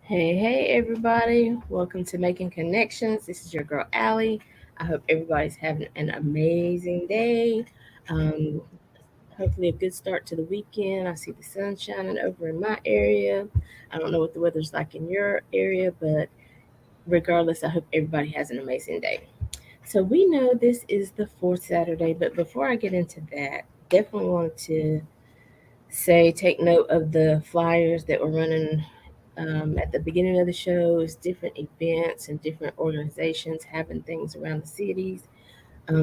Hey, everybody. Welcome to Making Connections. This is your girl, Aly. I hope everybody's having an amazing day. Um, Hopefully, a good start to the weekend. I see the sun shining over in my area. I don't know what the weather's like in your area, but regardless, I hope everybody has an amazing day. So, we know this is the fourth Saturday, but before I get into that, definitely wanted to say take note of the flyers that we're running at the beginning of the shows, different events and different organizations having things around the cities.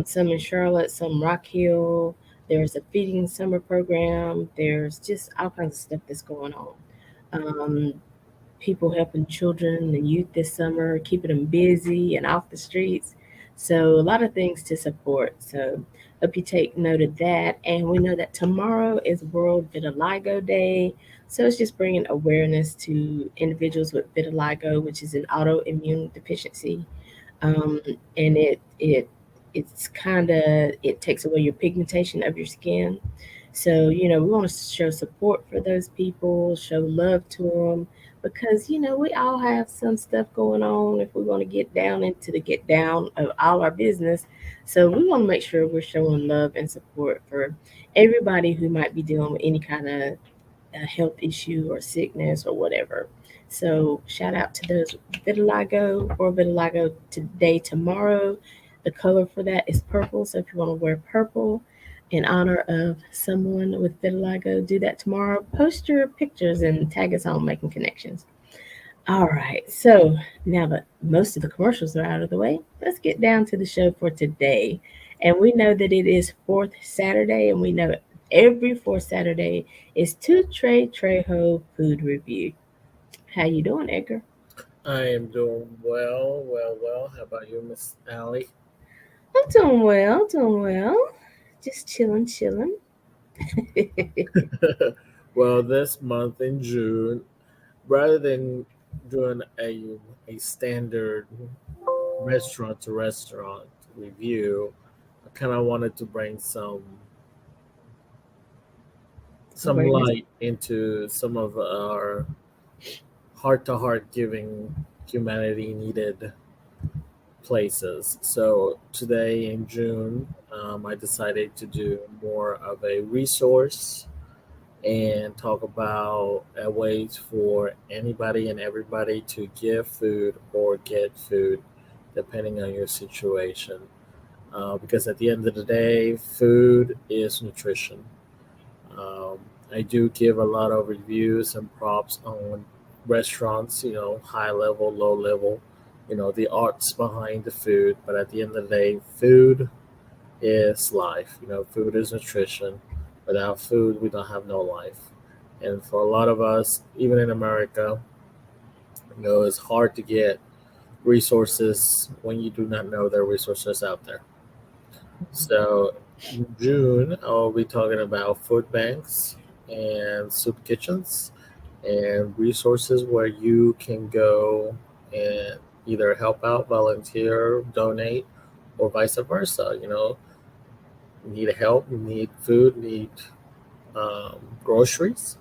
Some in Charlotte, some Rock Hill. There's a feeding summer program. There's just all kinds of stuff that's going on. People helping children and youth this summer, keeping them busy and off the streets. So a lot of things to support. So hope you take note of that. And we know that tomorrow is World Vitiligo Day. So it's just bringing awareness to individuals with vitiligo, which is an autoimmune deficiency. Um, and it's kind of it takes away your pigmentation of your skin. So, we want to show support for those people, show love to them, because, we all have some stuff going on if we want to get down into the get down of all our business. So, we want to make sure we're showing love and support for everybody who might be dealing with any kind of health issue or sickness or whatever. So, shout out to those vitiligo or vitiligo today, tomorrow. The color for that is purple. So, if you want to wear purple, in honor of someone with vitiligo, do that tomorrow. Post your pictures and tag us on Making Connections. All right, so now that most of the commercials are out of the way, let's get down to the show for today. And we know that it is fourth Saturday, and we know every fourth Saturday is Two Trey Trejo Food Review. How you doing, Edgar? I am doing well. How about you, Miss Allie? I'm doing well. Just chilling. This month in June, rather than doing a standard restaurant to restaurant review, I kind of wanted to bring some Awareness. light into some of our heart to heart giving humanity needed places. So today in June, I decided to do more of a resource and talk about ways for anybody and everybody to give food or get food depending on your situation. Because at the end of the day, food is nutrition. Um, I do give a lot of reviews and props on restaurants, high level, low level, the arts behind the food. But at the end of the day, food is life. Food is nutrition. Without food, we don't have no life. And for a lot of us, even in America, it's hard to get resources when you do not know there are resources out there. So in June, I'll be talking about food banks and soup kitchens and resources where you can go and either help out, volunteer, donate, or vice versa. Need help, need food, need groceries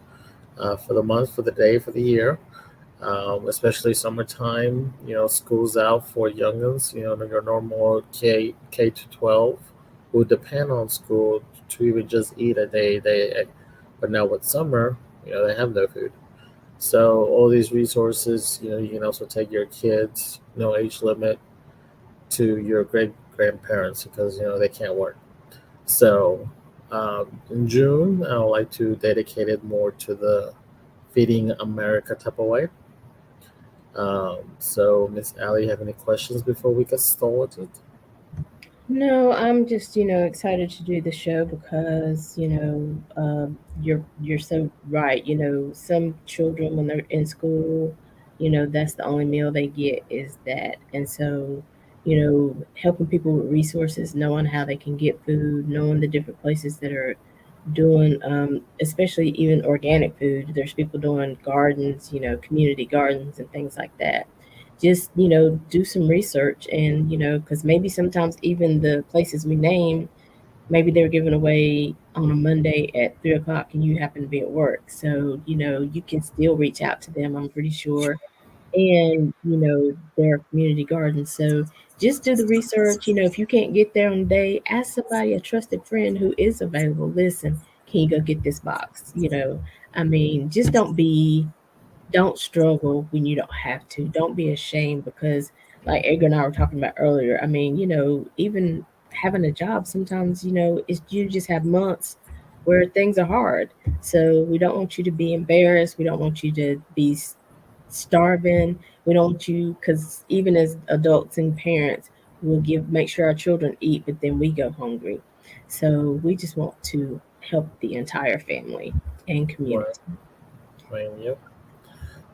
for the month, for the day, for the year. Especially summertime, school's out for youngins, your normal K to 12 who depend on school to even just eat a day. But now with summer, they have no food. So all these resources, you can also take your kids, no age limit, to your great grandparents because they can't work. So in June, I would like to dedicate it more to the feeding America type of way. So Miss Allie, have any questions before we get started? No, I'm just, excited to do the show because, you're so right. Some children when they're in school, that's the only meal they get is that. And so, helping people with resources, knowing how they can get food, knowing the different places that are doing, especially even organic food. There's people doing gardens, community gardens and things like that. Just, do some research and, because maybe sometimes even the places we name, maybe they're giving away on a Monday at 3 o'clock and you happen to be at work. So, you can still reach out to them, I'm pretty sure. and their community gardens. So just do the research. If you can't get there on the day, ask somebody, a trusted friend who is available. Listen, can you go get this box? I mean, just don't struggle when you don't have to. Don't be ashamed because, like Edgar and I were talking about earlier, I mean, even having a job, sometimes, it's you just have months where things are hard. So we don't want you to be embarrassed. We don't want you to be starving. We don't want you, because even as adults and parents, we'll make sure our children eat, but then we go hungry. So we just want to help the entire family and community. Right. Right. Yep.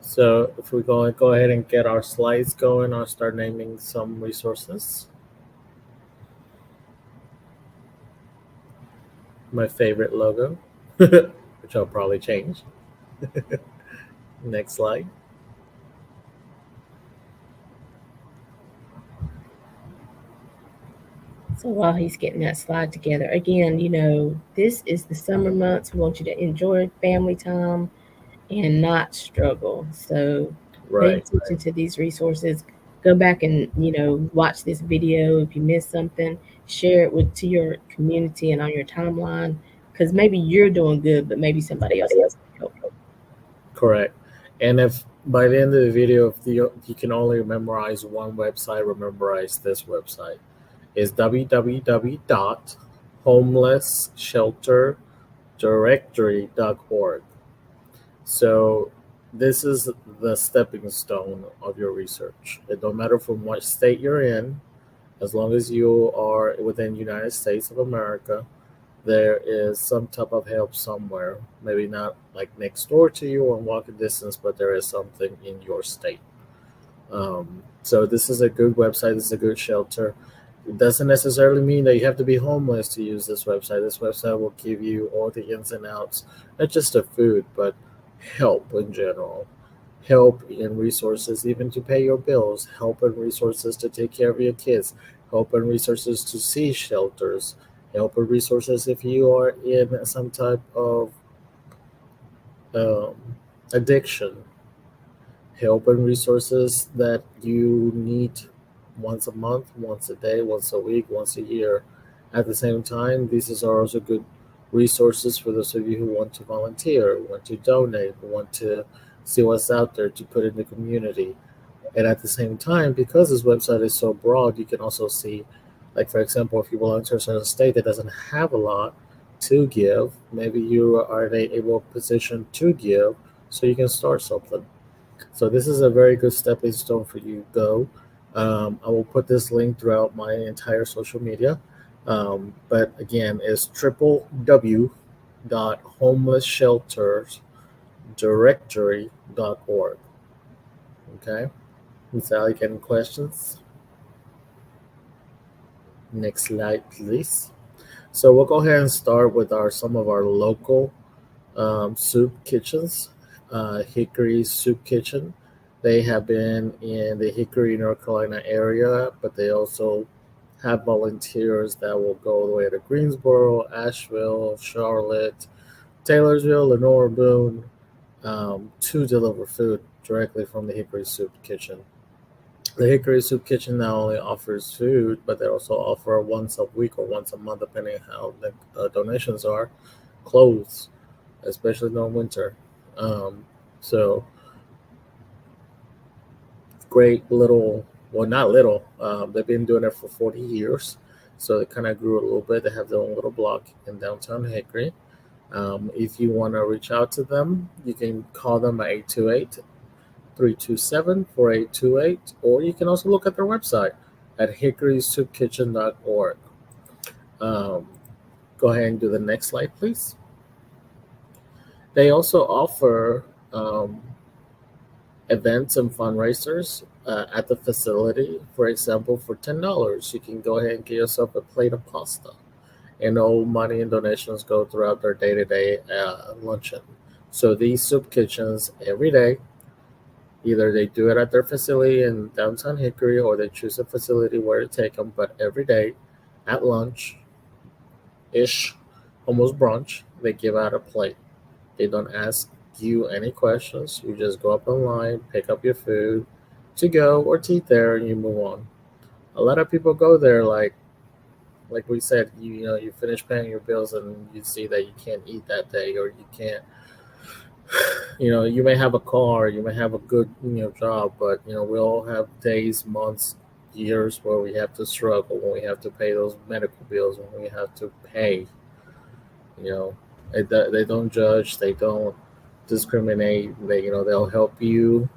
So if we go ahead and get our slides going, I'll start naming some resources. My favorite logo, which I'll probably change. Next slide. So while he's getting that slide together, again, this is the summer months. We want you to enjoy family time and not struggle. So pay Right. attention to these resources. Go back and, watch this video. If you missed something, share it to your community and on your timeline, because maybe you're doing good, but maybe somebody else needs help. Correct. And if by the end of the video, if you can only memorize one website, memorize this website. Is www.homelessshelterdirectory.org. So this is the stepping stone of your research. It don't matter from what state you're in, as long as you are within the United States of America, there is some type of help somewhere. Maybe not like next door to you or in walking distance, but there is something in your state. So this is a good website. This is a good shelter. It doesn't necessarily mean that you have to be homeless to use this website. This website will give you all the ins and outs, not just of food, but help in general. Help in resources, even to pay your bills. Help in resources to take care of your kids. Help in resources to see shelters. Help in resources if you are in some type of um, addiction. Help and resources that you need once a month, once a day, once a week, once a year. At the same time, these are also good resources for those of you who want to volunteer, who want to donate, who want to see what's out there to put in the community. And at the same time, because this website is so broad, you can also see, like for example, if you belong to a certain state that doesn't have a lot to give, maybe you are in a able position to give, so you can start something. So this is a very good stepping stone for you. Go. I will put this link throughout my entire social media. But again, it's www.homelesssheltersdirectory.org. Okay. Miss Ali, any questions? Next slide, please. So we'll go ahead and start with some of our local soup kitchens. Hickory Soup Kitchen. They have been in the Hickory, North Carolina area, but they also have volunteers that will go all the way to Greensboro, Asheville, Charlotte, Taylorsville, Lenore, Boone, to deliver food directly from the Hickory Soup Kitchen. The Hickory Soup Kitchen not only offers food, but they also offer once a week or once a month, depending on how the donations are, clothes, especially during winter. So great little, well, not little. They've been doing it for 40 years. So it kind of grew a little bit. They have their own little block in downtown Hickory. If you want to reach out to them, you can call them at 828-327-4828, or you can also look at their website at hickorysoupkitchen.org. Um, Go ahead and do the next slide, please. They also offer events and fundraisers at the facility. For example, for $10, you can go ahead and get yourself a plate of pasta. And all money and donations go throughout their day-to-day luncheon. So these soup kitchens, every day, either they do it at their facility in downtown Hickory or they choose a facility where to take them, but every day at lunch-ish, almost brunch, they give out a plate. They don't ask you any questions, you just go up online, pick up your food to go or to eat there, and you move on. A lot of people go there like we said, you know, you finish paying your bills and you see that you can't eat that day, or you can't, you know, you may have a car, you may have a good, job, but we all have days, months, years where we have to struggle, when we have to pay those medical bills, when we have to pay. You know, they don't judge, they don't discriminate. They'll help you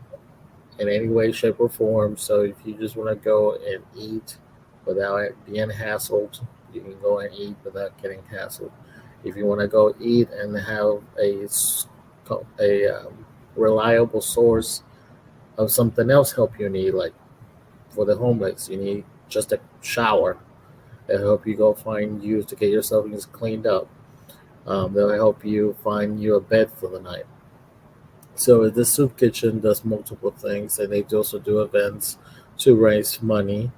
in any way, shape, or form. So if you just want to go and eat without being hassled, you can go and eat without getting hassled. If you want to go eat and have a reliable source of something else help you need, like for the homeless, you need just a shower. They'll help you go find you to get yourself cleaned up. They'll help you find you a bed for the night. So the soup kitchen does multiple things, and they also do events to raise money.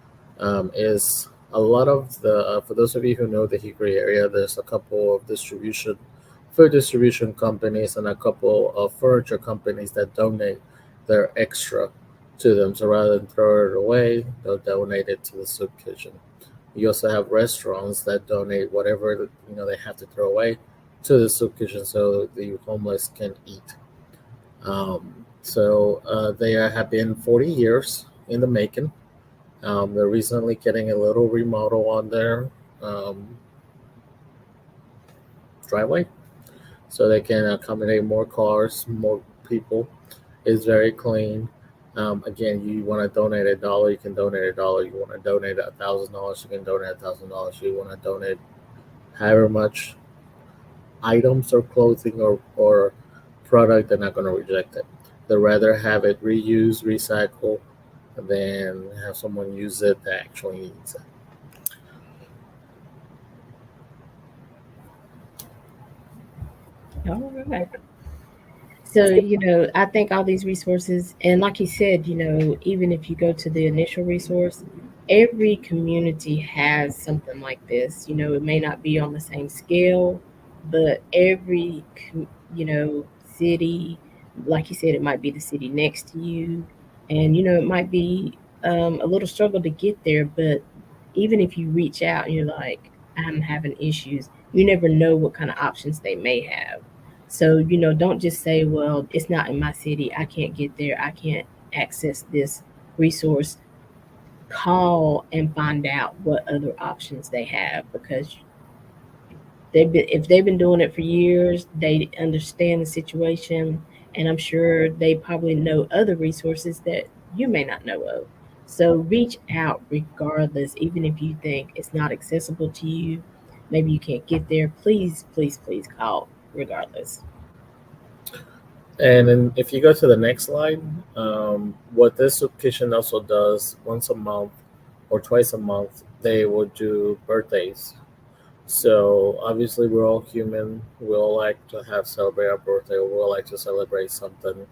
Is a lot of the For those of you who know the Hickory area, there's a couple of food distribution companies, and a couple of furniture companies that donate their extra to them. So rather than throw it away, they'll donate it to the soup kitchen. You also have restaurants that donate whatever they have to throw away to the soup kitchen so the homeless can eat. They have been 40 years in the making. They're recently getting a little remodel on their um, driveway so they can accommodate more cars, more people. It's very clean. Again, you want to donate $1, you can donate $1. You want to donate $1,000, you can donate $1,000. You want to donate however much items or clothing or product, they're not going to reject it. They'd rather have it reused, recycled, than have someone use it that actually needs it. All right. So, I think all these resources, and like you said, even if you go to the initial resource, every community has something like this. It may not be on the same scale, but every, city, like you said, it might be the city next to you. And, it might be a little struggle to get there, but even if you reach out and you're like, I'm having issues, you never know what kind of options they may have. So, don't just say, well, it's not in my city. I can't get there. I can't access this resource. Call and find out what other options they have, because if they've been doing it for years, they understand the situation, and I'm sure they probably know other resources that you may not know of. So reach out regardless, even if you think it's not accessible to you, maybe you can't get there. Please, please, please call regardless. And then if you go to the next slide, what this kitchen also does once a month or twice a month, they will do birthdays. So obviously, we're all human. We all like to have celebrate our birthday. We all like to celebrate something,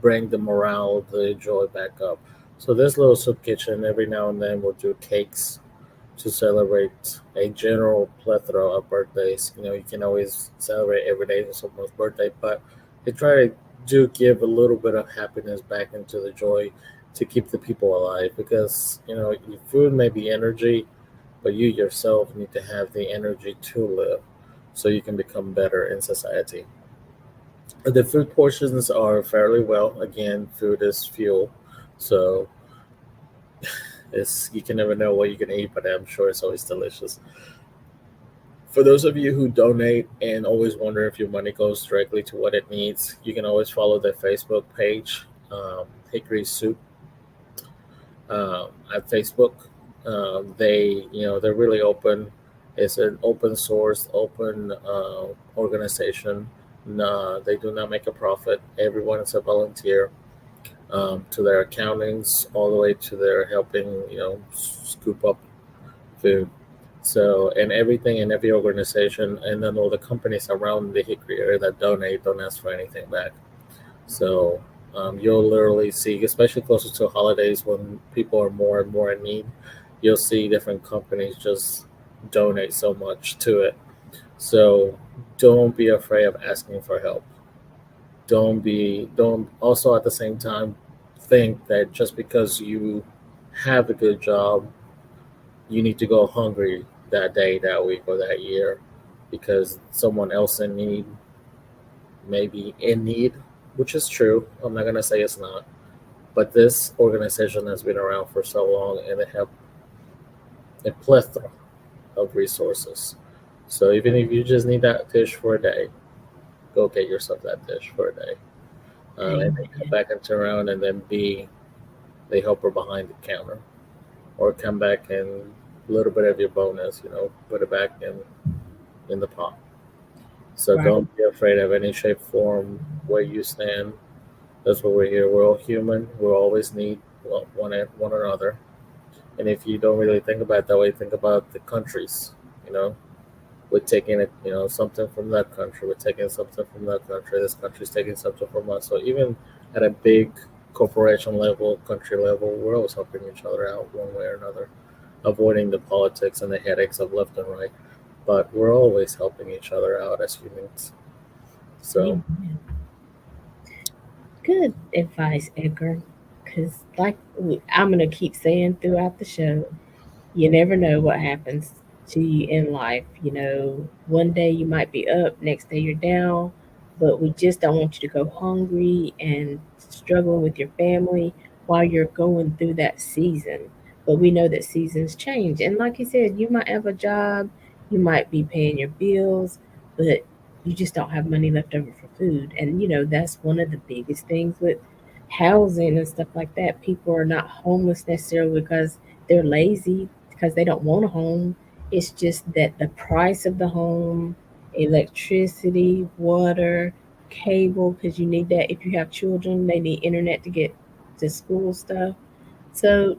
bring the morale, the joy back up. So this little soup kitchen every now and then will do cakes to celebrate a general plethora of birthdays. You can always celebrate every day of someone's birthday, but they try to do give a little bit of happiness back into the joy to keep the people alive, because your food may be energy, but you yourself need to have the energy to live so you can become better in society. The food portions are fairly well. Again, food is fuel, so you can never know what you're gonna eat, but I'm sure it's always delicious. For those of you who donate and always wonder if your money goes directly to what it needs, you can always follow their Facebook page, Hickory Soup, at Facebook. They're really open. It's an open source, open organization. They do not make a profit. Everyone is a volunteer, to their accountings all the way to their helping, scoop up food. So, and everything in every organization, and then all the companies around the Hickory area that donate don't ask for anything back. So you'll literally see, especially closer to holidays when people are more and more in need, you'll see different companies just donate so much to it. So don't be afraid of asking for help. don't also at the same time think that just because you have a good job, you need to go hungry that day, that week, or that year because someone else in need, maybe in need, which is true. I'm not gonna say it's not, but this organization has been around for so long and they have a plethora of resources. So even if you just need that dish for a day, go get yourself that dish for a day, and then come Amen. back and turn around and then be the helper behind the counter, or come back and a little bit of your bonus, put it back in the pot. So Right. don't be afraid of any shape, form, where you stand. That's what we're here. We're all human. We always need one another. And if you don't really think about it that way, think about the countries. You know, we're taking it, something from that country. We're taking something from that country. This country's taking something from us. So even at a big corporation level, country level, we're always helping each other out one way or another, avoiding the politics and the headaches of left and right. But we're always helping each other out as humans. So Amen. Good advice, Edgar. Because, I'm going to keep saying throughout the show, you never know what happens to you in life. One day you might be up, next day you're down, but we just don't want you to go hungry and struggling with your family while you're going through that season. But we know that seasons change. And like you said, you might have a job, you might be paying your bills, but you just don't have money left over for food. And, that's one of the biggest things with housing and stuff like that. People are not homeless necessarily because they're lazy, because they don't want a home. It's just that the price of the home, electricity, water, cable, because you need that. If you have children, they need internet to get to school stuff. So,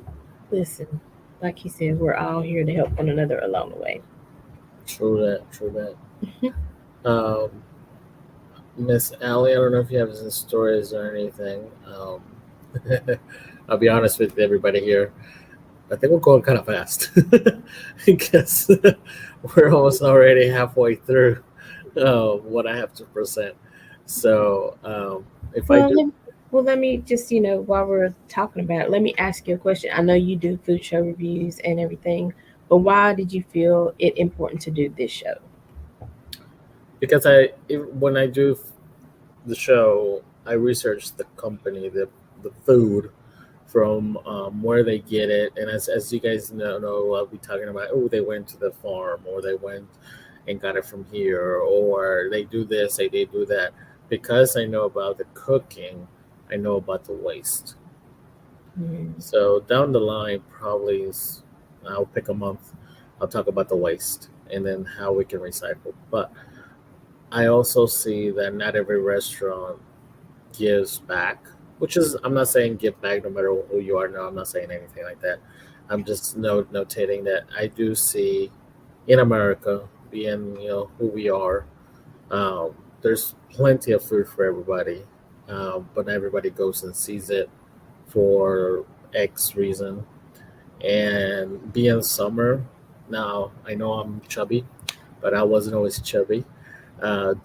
listen, like he said, we're all here to help one another along the way. true that, true that. Miss Allie, I don't know if you have some stories or anything. I'll be honest with everybody here. I think we're going kind of fast because we're almost already halfway through what I have to present. So if I Well, do, let me just, while we're talking about it, let me ask you a question. I know you do food show reviews and everything, but why did you feel it important to do this show? because when I do the show, I research the company, the food from where they get it, and as you guys know, I'll be talking about, oh, they went to the farm, or they went and got it from here, or they do this, they do that. Because I know about the cooking, I know about the waste. Mm. So down the line, probably I'll pick a month. I'll talk about the waste and then how we can recycle. But I also see that not every restaurant gives back, which is, I'm not saying give back no matter who you are. No, I'm not saying anything like that. I'm just notating that I do see in America, being who we are, um, there's plenty of food for everybody, but not everybody goes and sees it for X reason. And being summer, now I know I'm chubby, but I wasn't always chubby.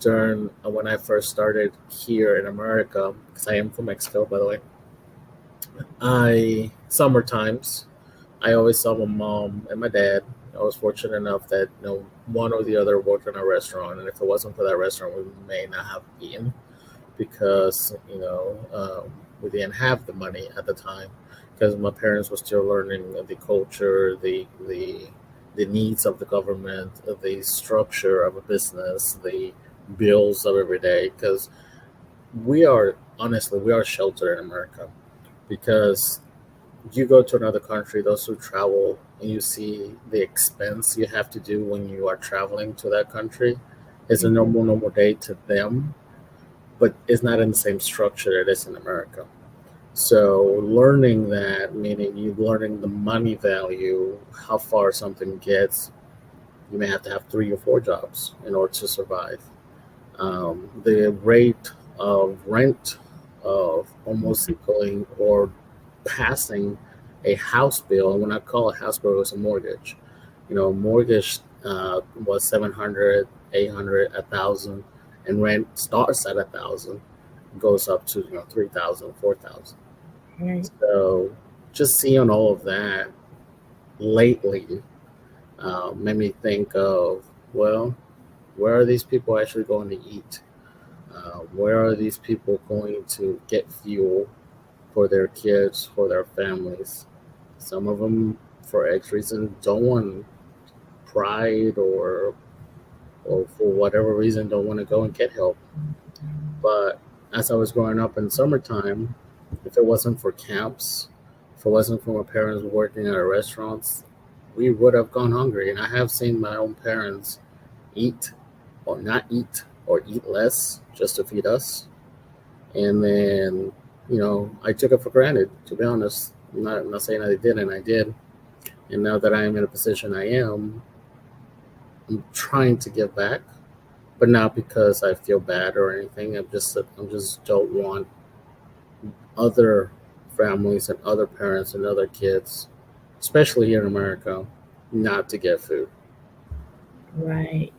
During when I first started here in America, because I am from Mexico, by the way, I summer times I always saw my mom and my dad. I was fortunate enough that one or the other worked in a restaurant, and if it wasn't for that restaurant, we may not have eaten because we didn't have the money at the time because my parents were still learning the culture, the needs of the government, the structure of a business, the bills of every day. Because we are sheltered in America because you go to another country, those who travel, and you see the expense you have to do when you are traveling to that country. It's a normal day to them, but it's not in the same structure it is in America. So learning that, meaning you learning the money value, how far something gets, you may have to have 3 or 4 jobs in order to survive. The rate of rent of almost equaling or passing a house bill, and when I call a house bill, it was a mortgage. Mortgage was 700, 800, 1,000, and rent starts at 1,000. goes up to 3,000, 4,000. Right. So just seeing all of that lately made me think of, well, where are these people actually going to eat? Where are these people going to get fuel for their kids, for their families? Some of them, for X reason, don't want pride or for whatever reason don't want to go and get help. But as I was growing up in summertime, if it wasn't for camps, if it wasn't for my parents working at restaurants, we would have gone hungry. And I have seen my own parents eat or not eat or eat less just to feed us. And then, I took it for granted, to be honest. I'm not saying I didn't, I did. And now that I am in a position I am, I'm trying to give back, but not because I feel bad or anything. I'm just don't want other families and other parents and other kids, especially here in America, not to get food. Right.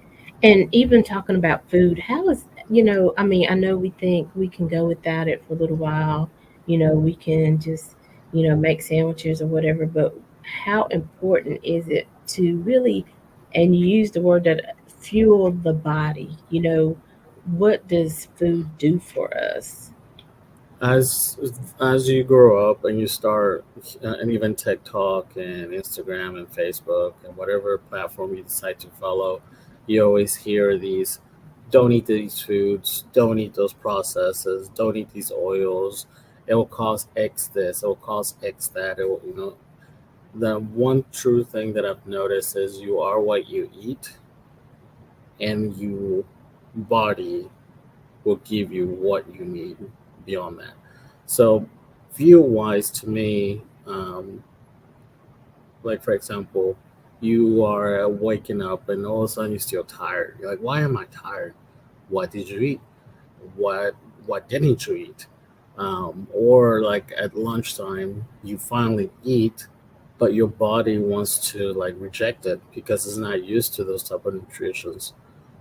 And even talking about food, how is, I mean, I know we think we can go without it for a little while. We can just, make sandwiches or whatever, but how important is it to really, and you use the word that fuel the body? What does food do for us? As as you grow up and you start, and even TikTok and Instagram and Facebook and whatever platform you decide to follow, you always hear these: don't eat these foods, don't eat those processes, don't eat these oils. It will cause X this, it will cause X that. It will, the one true thing that I've noticed is you are what you eat, and you body will give you what you need beyond that. So, view wise, to me, like for example, you are waking up and all of a sudden you're still tired. You're like, why am I tired? What did you eat? What didn't you eat? Or like at lunchtime, you finally eat, but your body wants to like reject it because it's not used to those type of nutritions.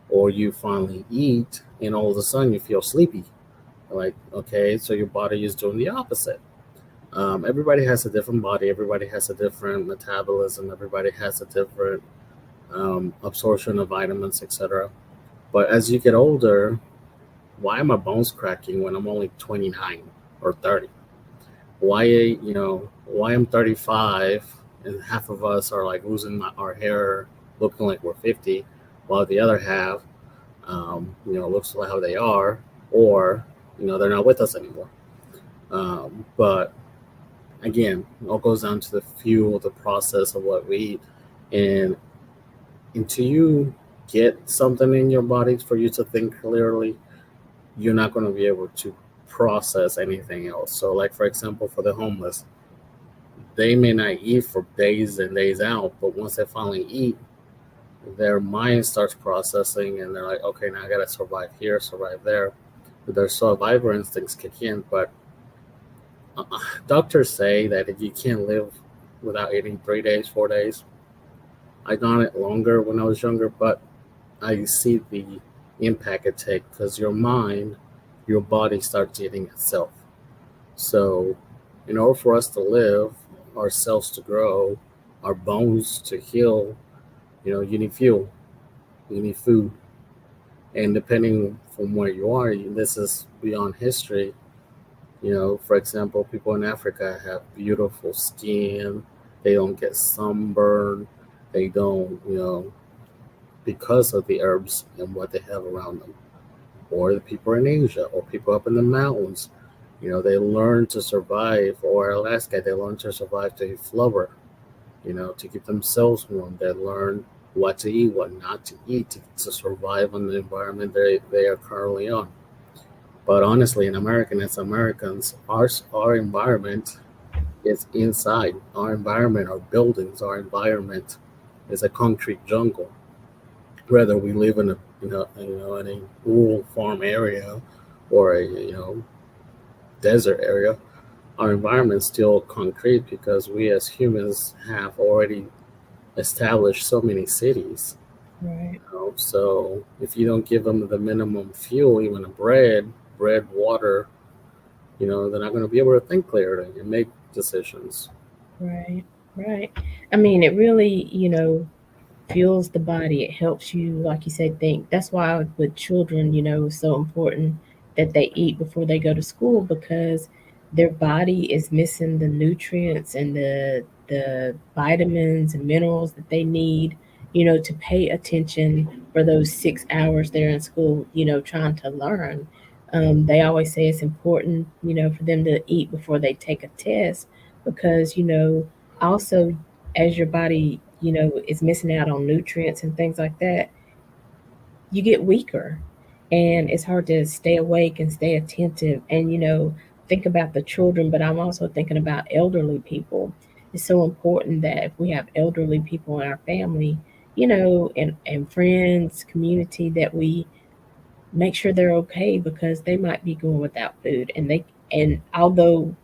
Or you finally eat and all of a sudden you feel sleepy. Like, okay, so your body is doing the opposite. Everybody has a different body, everybody has a different metabolism, everybody has a different absorption of vitamins, etc. But as you get older, why are my bones cracking when I'm only 29 or 30? Why I'm 35 and half of us are like losing our hair, looking like we're 50, while the other half, looks like how they are, or, they're not with us anymore. But again, it all goes down to the fuel, the process of what we eat. And until you get something in your body for you to think clearly, you're not going to be able to process anything else. So, like for example, for the homeless, they may not eat for days and days out, but once they finally eat, their mind starts processing and they're like, okay, now I got to survive here, survive there. Their survivor instincts kick in. But uh, doctors say that if you can't live without eating 3 days, 4 days, I done it longer when I was younger, but I see the impact it takes because your mind, your body starts eating itself. So, in order for us to live, our cells to grow, our bones to heal, you need fuel, you need food. And depending from where you are, this is beyond history. For example, people in Africa have beautiful skin, they don't get sunburn, they don't, because of the herbs and what they have around them. Or the people in Asia, or people up in the mountains, they learn to survive. Or Alaska, they learn to survive to eat flubber, to keep themselves warm. They learn what to eat, what not to eat to survive in the environment they are currently on. But honestly, in American, as Americans, our environment is inside. Our environment, our buildings, our environment is a concrete jungle. Whether we live in a rural farm area or a desert area, our environment is still concrete because we as humans have already established so many cities. Right. So if you don't give them the minimum fuel, even a bread, bread, water, they're not going to be able to think clearly and make decisions. Right, right. I mean, it really, fuels the body. It helps you, like you said, think. That's why with children, it's so important that they eat before they go to school because their body is missing the nutrients and the vitamins and minerals that they need, to pay attention for those 6 hours they're in school, trying to learn. They always say it's important, for them to eat before they take a test because, also as your body, is missing out on nutrients and things like that, you get weaker and it's hard to stay awake and stay attentive and, think about the children, but I'm also thinking about elderly people. It's so important that if we have elderly people in our family, and friends, community, that we make sure they're okay because they might be going without food and although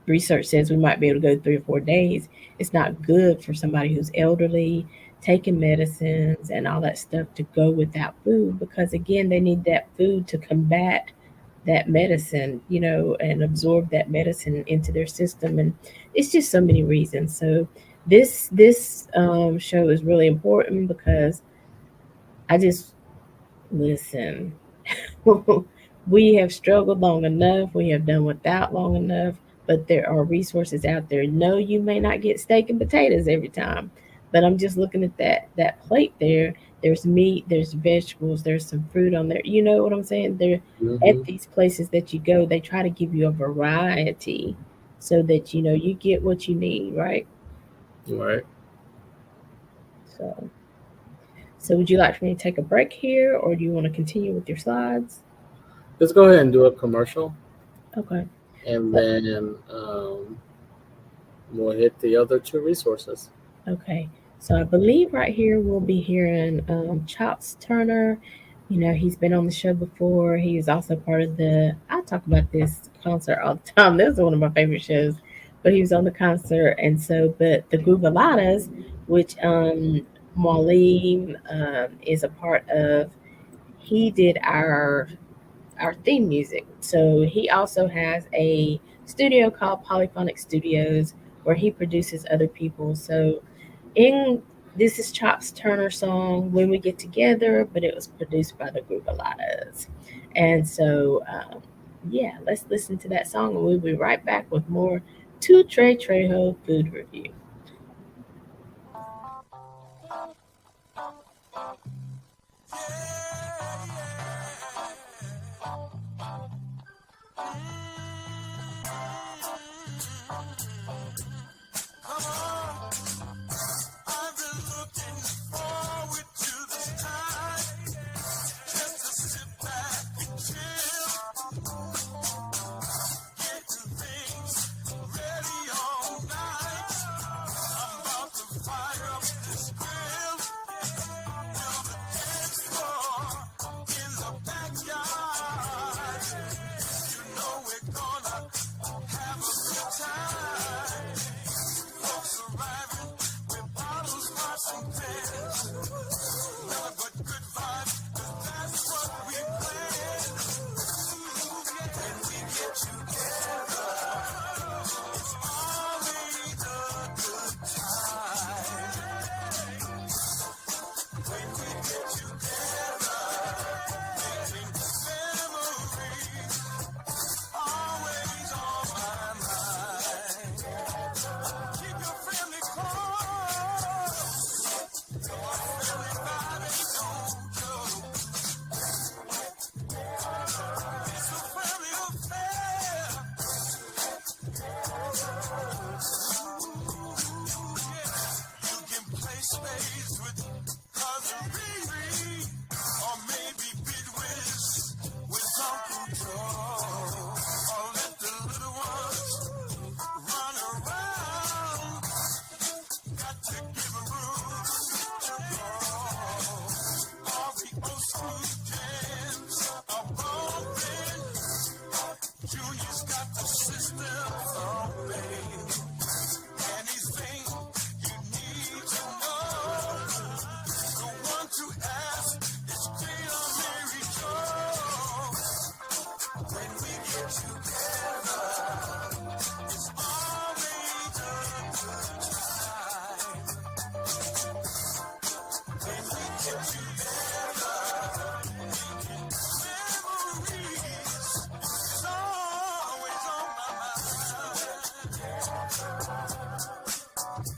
research says we might be able to go 3 or 4 days. It's not good for somebody who's elderly, taking medicines and all that stuff to go without food because, again, they need that food to combat that medicine, and absorb that medicine into their system. And it's just so many reasons. So this show is really important because I just listen. We have struggled long enough. We have done without long enough, but there are resources out there. No, you may not get steak and potatoes every time, but I'm just looking at that plate there. There's meat, there's vegetables, there's some fruit on there. You know what I'm saying? There at Hmm. these places that you go, they try to give you a variety so that you get what you need, right? Right. So, so would you like for me to take a break here, or do you want to continue with your slides? Let's go ahead and do a commercial, Okay. and So, then we'll hit the other two resources. okay, so I believe right here we'll be hearing Chops Turner. He's been on the show before. He is also part of I talk about this concert all the time. This is one of my favorite shows. But he was on the concert, and so, but the Googaladas, which Marlene is a part of, he did our theme music. So he also has a studio called Polyphonic Studios where he produces other people. So in this is Chops Turner song "When We Get Together," but it was produced by the Googaladas. And so, yeah, let's listen to that song, and we'll be right back with more To Trey Trejo food review.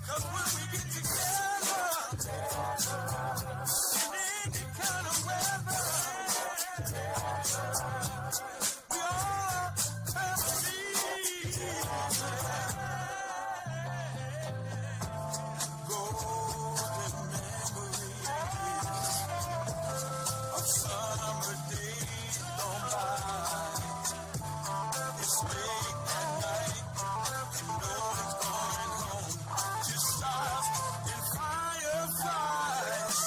'Cause when we get together, in any kind of weather, we are family. Golden memories of summer days gone by. It's late at night, you know it's going home. Just stars and fireflies.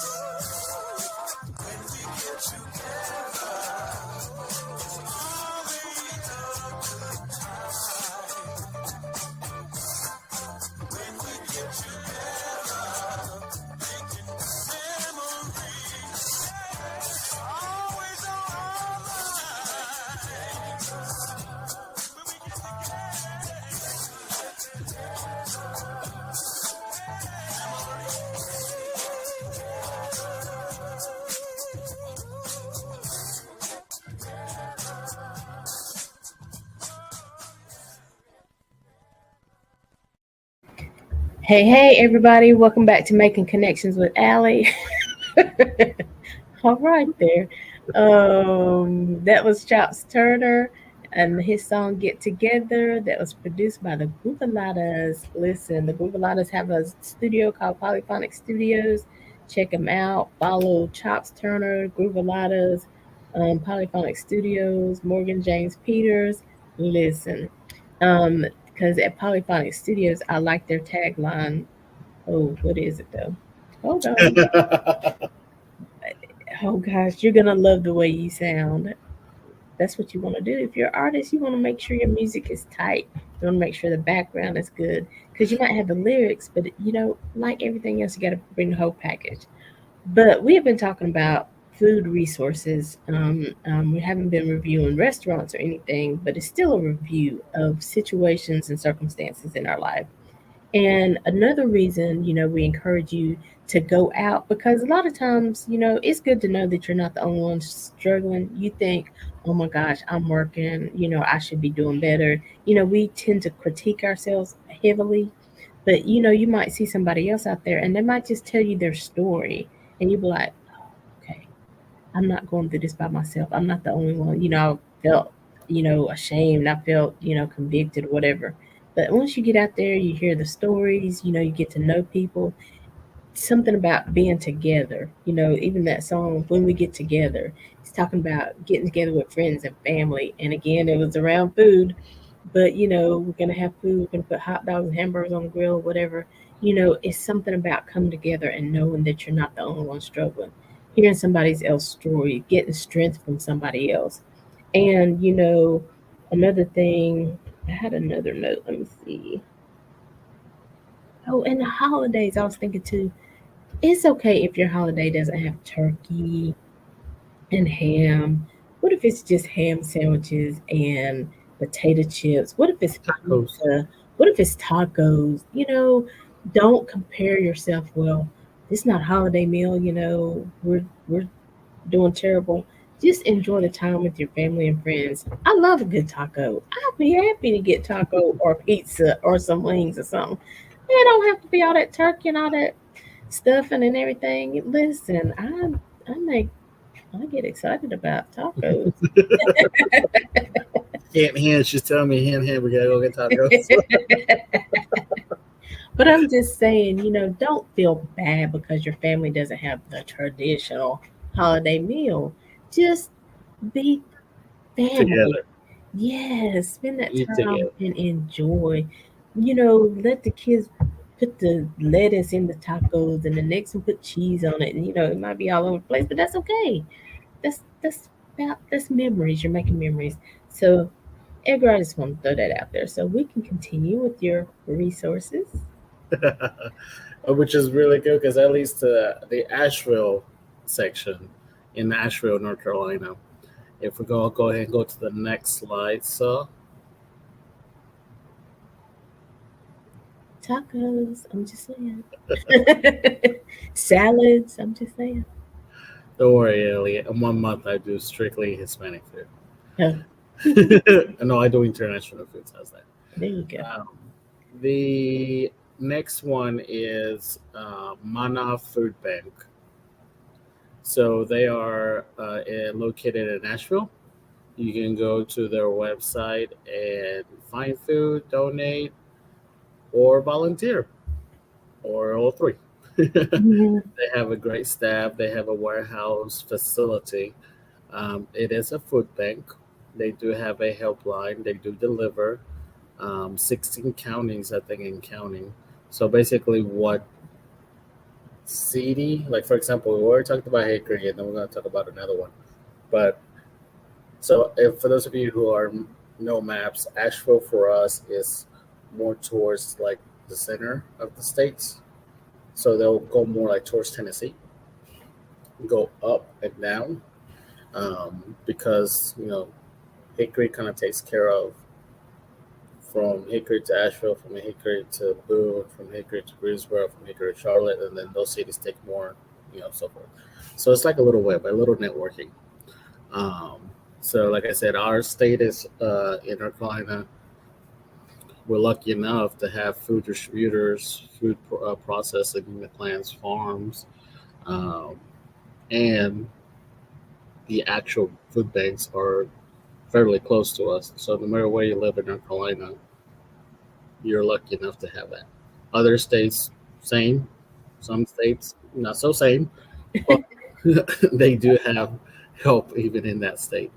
When we get together, always a good time. When we get together, making memories, always on our mind. When we get Hey, hey, everybody. Welcome back to Making Connections with Aly. All right, there. That was Chops Turner and his song Get Together that was produced by the Groovaladas. Listen, the Groovaladas have a studio called Polyphonic Studios. Check them out. Follow Chops Turner, Groovaladas, Polyphonic Studios, Morgan James Peters. Listen, because at Polyphonic Studios, I like their tagline. Oh, what is it though? Hold on. Oh gosh, you're gonna love the way you sound. That's what you want to do. If you're an artist, you want to make sure your music is tight. You want to make sure the background is good because you might have the lyrics, but like everything else, you got to bring the whole package. But we have been talking about food resources. We haven't been reviewing restaurants or anything, but it's still a review of situations and circumstances in our life. And another reason, we encourage you to go out because a lot of times, it's good to know that you're not the only one struggling. You think, oh my gosh, I'm working, I should be doing better. We tend to critique ourselves heavily, but you might see somebody else out there and they might just tell you their story and you'll be like, oh, okay, I'm not going through this by myself. I'm not the only one. I felt, ashamed. I felt, convicted or whatever. But once you get out there, you hear the stories, you get to know people. Something about being together, even that song, When We Get Together, it's talking about getting together with friends and family. And again, it was around food, but we're going to have food, we're going to put hot dogs and hamburgers on the grill, whatever. It's something about coming together and knowing that you're not the only one struggling, hearing somebody else's story, getting strength from somebody else. And another thing, I had another note, let me see. Oh, and the holidays, I was thinking too, it's okay if your holiday doesn't have turkey and ham. What if it's just ham sandwiches and potato chips? What if it's Tacos. pizza? What if it's tacos? Don't compare yourself. Well, this is not a holiday meal. We're doing terrible. Just enjoy the time with your family and friends. I love a good taco. I'd be happy to get taco or pizza or some wings or something. It don't have to be all that turkey and all that stuffing and everything. Listen, make I get excited about tacos. She's telling me, we gotta go get tacos. But I'm just saying, don't feel bad because your family doesn't have the traditional holiday meal. Just be family. Together, Yes, spend that eat time together. and enjoy. Let the kids put the lettuce in the tacos and the next one put cheese on it. And it might be all over the place, but that's okay. That's memories. You're making memories. So Edgar, I just want to throw that out there so we can continue with your resources. Which is really good because at least the Asheville section in Asheville, North Carolina. If we go ahead and go to the next slide, so Tacos, I'm just saying. Salads, I'm just saying. don't worry, Elliot. In 1 month, I do strictly Hispanic food. Oh, No, I do international foods. How's that? there you go. Um, The next one is Mana Food Bank. So they are located in Nashville. You can go to their website and find food, donate, or volunteer, or all three. Mhm. They have a great staff. They have a warehouse facility. It is a food bank. They do have a helpline. They do deliver 16 counties, I think, in counting. So basically, what city, like for example, we already talked about Hickory, and then we're going to talk about another one. But so, if for those of you who are no maps, Asheville for us is more towards like the center of the states. So they'll go more like towards Tennessee, go up and down, because Hickory kind of takes care of from Hickory to Asheville, from Hickory to Boone, from Hickory to Greensboro, from Hickory to Charlotte, and then those cities take more, so forth. So it's like a little web, a little networking. Um, so, like I said, our state is in North Carolina. We're lucky enough to have food distributors, food processing plants, farms, um, and the actual food banks are fairly close to us. So, no matter where you live in North Carolina, you're lucky enough to have that. Other states, same. Some states, not so same, but they do have help even in that state.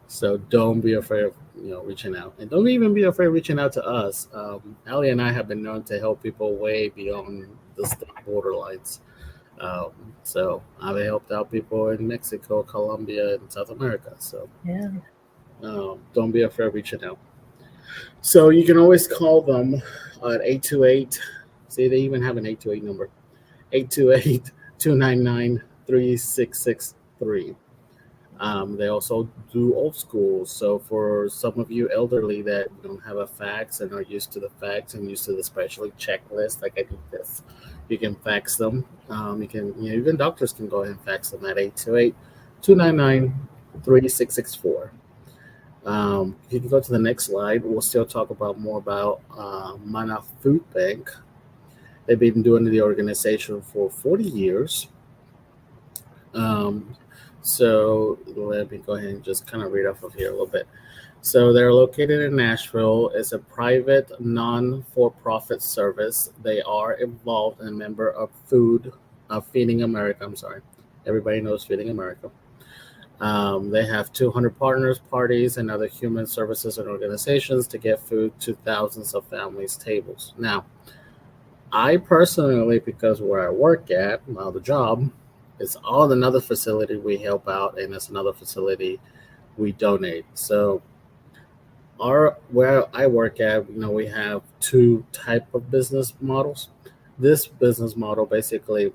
So don't be afraid of reaching out, and don't even be afraid of reaching out to us. Ali and I have been known to help people way beyond the state borderlines. Um, so I've helped out people in Mexico, Colombia, and South America. So Yeah. don't be afraid of reaching out. So you can always call them at 828. See, they even have an 828 number, 828 299 3663. They also do old school. So for some of you elderly that don't have a fax and are used to the fax and used to the specially checklist, like I do this, you can fax them. You can, even doctors can go ahead and fax them at 828 299 3664. If you can go to the next slide, we'll still talk about more about Mana Food Bank. They've been doing the organization for 40 years. Um, so let me go ahead and just kind of read off of here a little bit. So they're located in Nashville. It's a private, non-for-profit service. They are involved and a member of Feeding America. I'm sorry, everybody knows Feeding America. They have 200 partners, parties, and other human services and organizations to get food to thousands of families' tables. Now, I personally, because where I work at, the job, is all another facility we help out, and it's another facility we donate. So, our where I work at, we have two type of business models. This business model basically,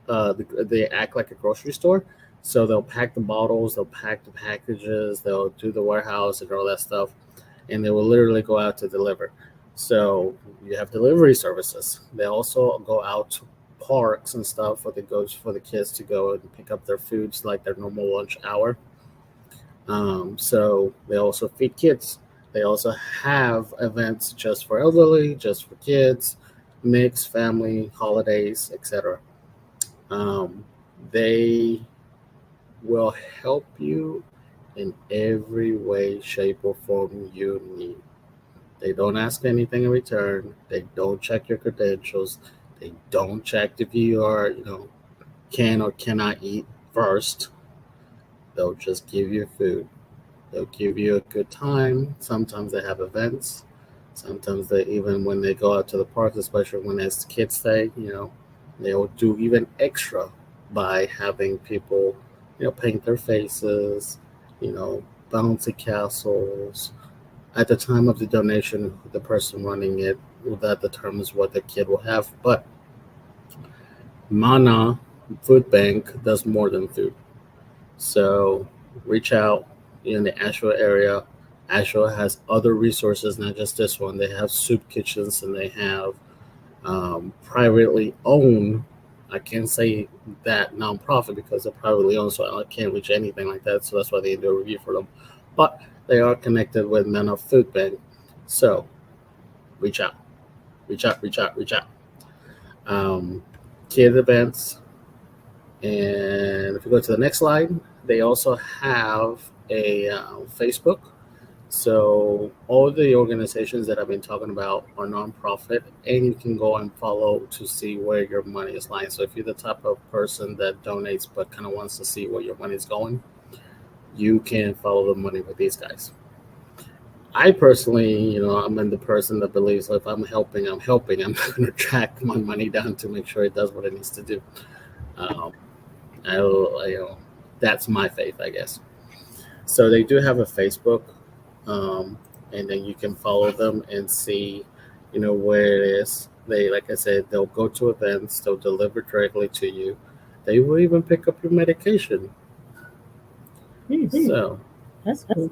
they act like a grocery store. So they'll pack the bottles, they'll pack the packages, they'll do the warehouse and all that stuff, and they will literally go out to deliver. So you have delivery services. They also go out to parks and stuff for the kids to go and pick up their foods like their normal lunch hour. So they also feed kids. They also have events just for elderly, just for kids, mixed family, holidays, etc. Um, they will help you in every way, shape, or form you need. They don't ask anything in return. They don't check your credentials. They don't check if you are, can or cannot eat first. They'll just give you food. They'll give you a good time. Sometimes they have events. Sometimes they even when they go out to the parks, especially when it's kids' day, they'll do even extra by having people, paint their faces, bouncy castles. At the time of the donation, the person running it that determines what the kid will have. But Mana Food Bank does more than food. So reach out in the Asheville area. Asheville has other resources, not just this one. They have soup kitchens and they have privately owned. I can't say that nonprofit because they're privately owned, so I can't reach anything like that. So that's why they do a review for them. But they are connected with Men of Food Bank. So reach out. reach out, reach out, reach out. Um, Kid events, and if you go to the next slide, they also have a Facebook. So all the organizations that I've been talking about are nonprofit, and you can go and follow to see where your money is lying. So if you're the type of person that donates but kind of wants to see where your money is going, you can follow the money with these guys. I personally, I'm in the person that believes if I'm helping, I'm helping. I'm not going to track my money down to make sure it does what it needs to do. Um, that's my faith, I guess. So they do have a Facebook, um, and then you can follow them and see, where it is. They, like I said, they'll go to events, they'll deliver directly to you. They will even pick up your medication. So, That's cool.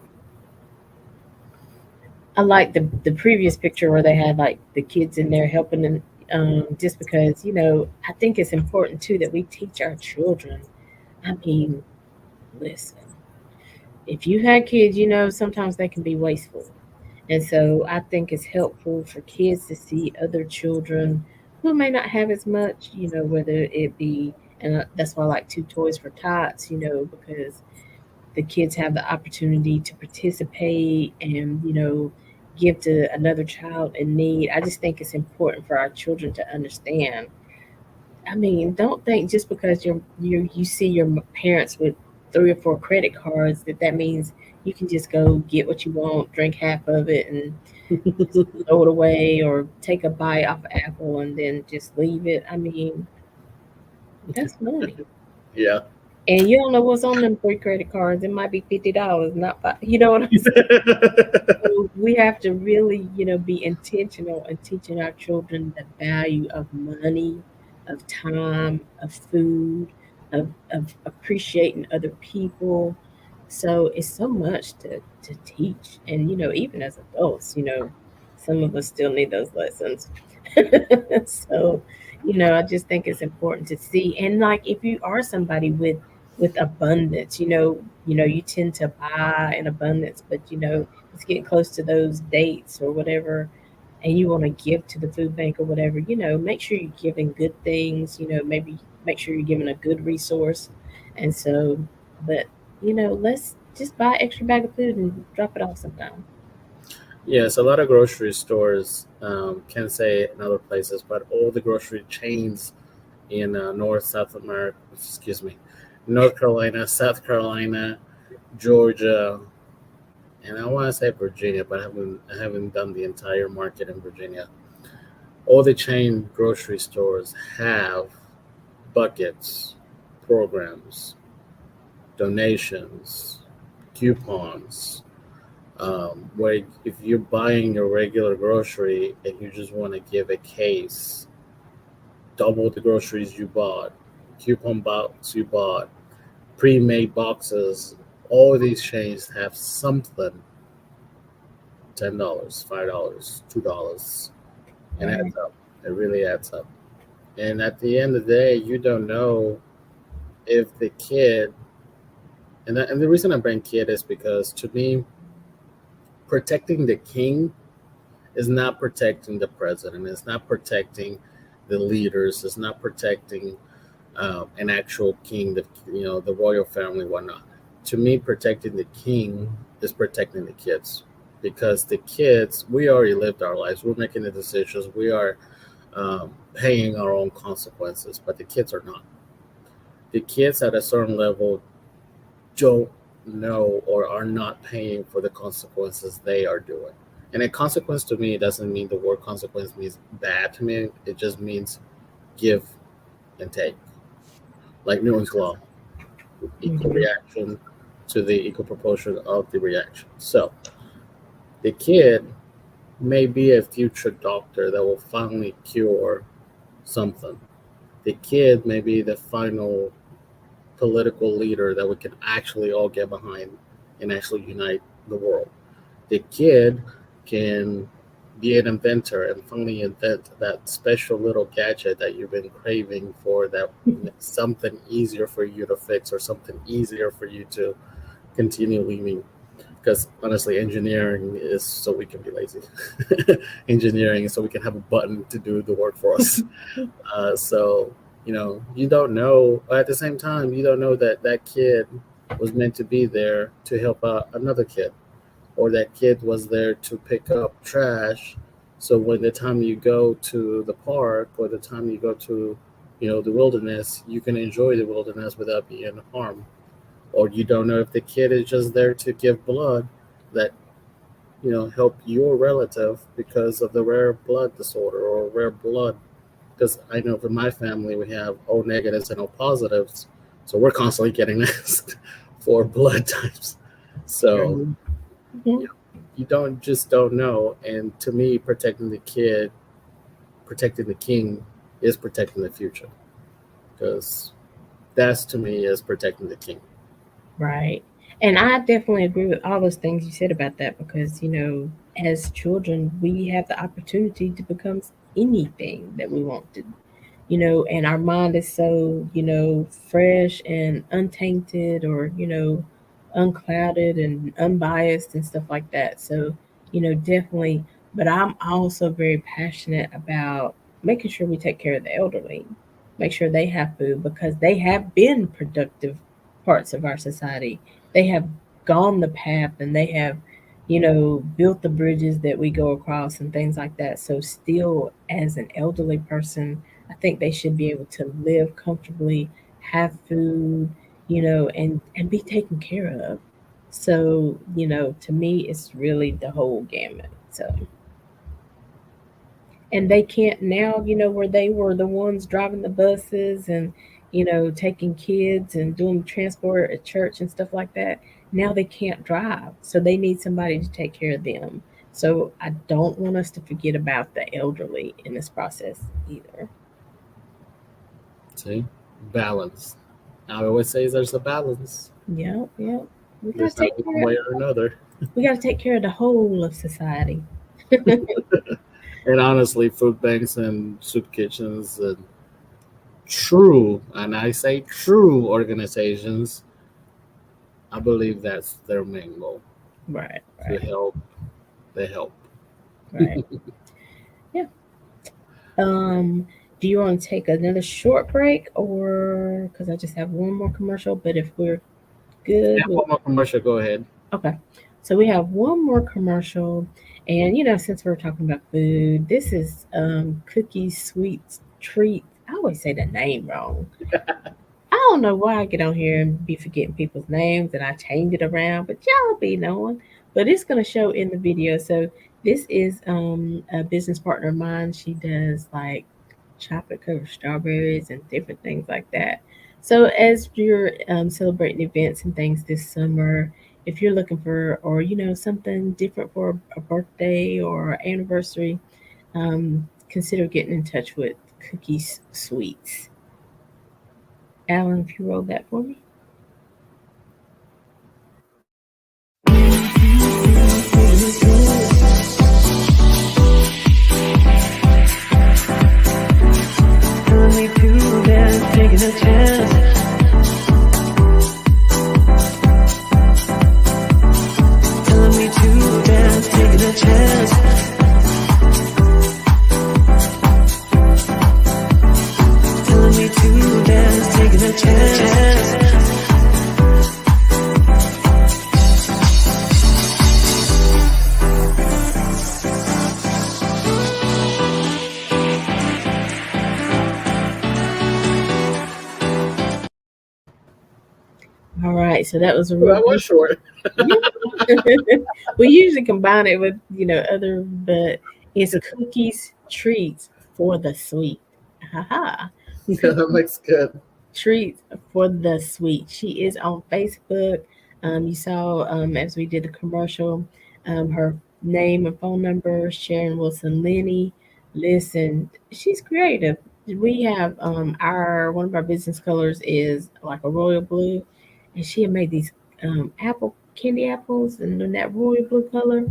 I like the previous picture where they had like the kids in there helping them. Just because I think it's important too that we teach our children. I mean, listen, if you had kids, sometimes they can be wasteful. And so I think it's helpful for kids to see other children who may not have as much, whether it be, and that's why I like Two Toys for Tots, because the kids have the opportunity to participate and, give to another child in need. I just think it's important for our children to understand. I mean, don't think just because you see your parents with 3 or 4 credit cards that means you can just go get what you want, drink half of it, and throw it away, or take a bite off an apple and then just leave it. I mean, that's money, yeah. and you don't know what's on them 3 credit cards. It might be $50, not five. You know what I'm saying? So we have to really, be intentional in teaching our children the value of money, of time, of food, of appreciating other people. So it's so much to teach. And, even as adults, some of us still need those lessons. So, I just think it's important to see. And like if you are somebody with abundance, you tend to buy in abundance, but it's getting close to those dates or whatever, and you want to give to the food bank or whatever, make sure you're giving good things, maybe make sure you're giving a good resource. And so, but let's just buy extra bag of food and drop it off sometime. Yes, a lot of grocery stores can say in other places, but all the grocery chains in North, South America, excuse me, North Carolina, South Carolina, Georgia, and I want to say Virginia, but I haven't done the entire market in Virginia. All the chain grocery stores have buckets, programs, donations, coupons, where if you're buying your regular grocery and you just want to give a case, double the groceries you bought, coupon box you bought, pre-made boxes, all of these chains have something. $10, $5, $2, and it Right. adds up. It really adds up. And at the end of the day, you don't know if the kid, and the reason I bring kid is because to me, protecting the king is not protecting the president. It's not protecting the leaders. It's not protecting an actual king, the royal family, whatnot. To me, protecting the king is protecting the kids, because the kids, we already lived our lives. We're making the decisions. We are paying our own consequences, but the kids are not. The kids at a certain level don't know or are not paying for the consequences they are doing. And a consequence to me doesn't mean the word consequence means bad to me. It just means give and take. Like Newton's law, equal Mhm. reaction to the equal proportion of the reaction. So the kid may be a future doctor that will finally cure something. The kid may be the final political leader that we can actually all get behind and actually unite the world. The kid can be an inventor and finally invent that special little gadget that you've been craving for, that makes something easier for you to fix or something easier for you to continue living. Because honestly, engineering is so we can be lazy. Engineering is so we can have a button to do the work for us. So you don't know. At the same time, you don't know that that kid was meant to be there to help out another kid, or that kid was there to pick up trash. So when the time you go to the park, or the time you go to the wilderness, you can enjoy the wilderness without being harmed. Or you don't know if the kid is just there to give blood, that help your relative because of the rare blood disorder or rare blood. Because I know for my family we have O negatives and O positives, so we're constantly getting asked for blood types. So True. Mhm. you, you don't know. And to me, protecting the kid, protecting the king, is protecting the future. Because that's, to me, is protecting the king. Right. And I definitely agree with all those things you said about that because, as children, we have the opportunity to become anything that we want to, and our mind is so, fresh and untainted or, unclouded and unbiased and stuff like that. So, definitely. But I'm also very passionate about making sure we take care of the elderly, make sure they have food because they have been productive parts of our society. They have gone the path and they have, built the bridges that we go across and things like that. So, still, as an elderly person, I think they should be able to live comfortably, have food, and be taken care of. So, to me, it's really the whole gamut. So, and they can't now, where they were the ones driving the buses and, taking kids and doing transport at church and stuff like that. Now they can't drive. So they need somebody to take care of them. So I don't want us to forget about the elderly in this process either. See, balance. I always say there's a balance. Yeah, yeah. We gotta There's not take one care. way or another. We gotta take care of the whole of society. And honestly, food banks and soup kitchens and true, and I say true organizations, I believe that's their main goal, Right, to right, help the help. right. Yeah. Um, do you want to take another short break, or because I just have one more commercial? But if we're good, Yeah, one more commercial. Go ahead. okay. So we have one more commercial, and since we're talking about food, this is cookies, sweets, treats. I always say the name wrong. I don't know why I get on here and be forgetting people's names and I change it around, but y'all be knowing. But it's gonna show in the video. So this is a business partner of mine. She does like chocolate covered strawberries and different things like that. So as you're celebrating events and things this summer, if you're looking for or something different for a birthday or anniversary, consider getting in touch with Cookies Sweets. Alan, if you roll that for me. Telling me to dance, taking a chance. Telling me to dance, taking a chance. Telling me to dance, taking a chance. All right, so that was a Well, real that was brief. short. We usually combine it with other, but it's cookies treats for the sweet. Haha. Yeah, that makes good. Treats for the sweet. She is on Facebook. You saw as we did the commercial, her name and phone number, Sharon Wilson Lenny. Listen, she's creative. We have our one of our business colors is like a royal blue, and she had made these apple candy apples and in that royal blue color.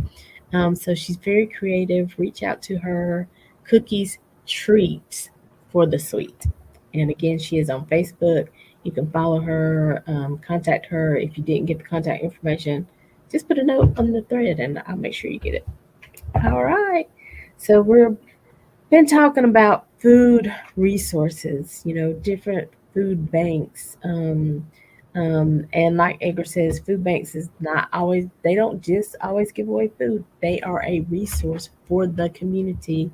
So she's very creative. Reach out to her. Cookies treats for the sweet. And again, she is on Facebook. You can follow her, contact her. If you didn't get the contact information, just put a note on the thread and I'll make sure you get it. All right. So we're been talking about food resources, different food banks. And like Edgar says, food banks is not always, they don't just always give away food. They are a resource for the community,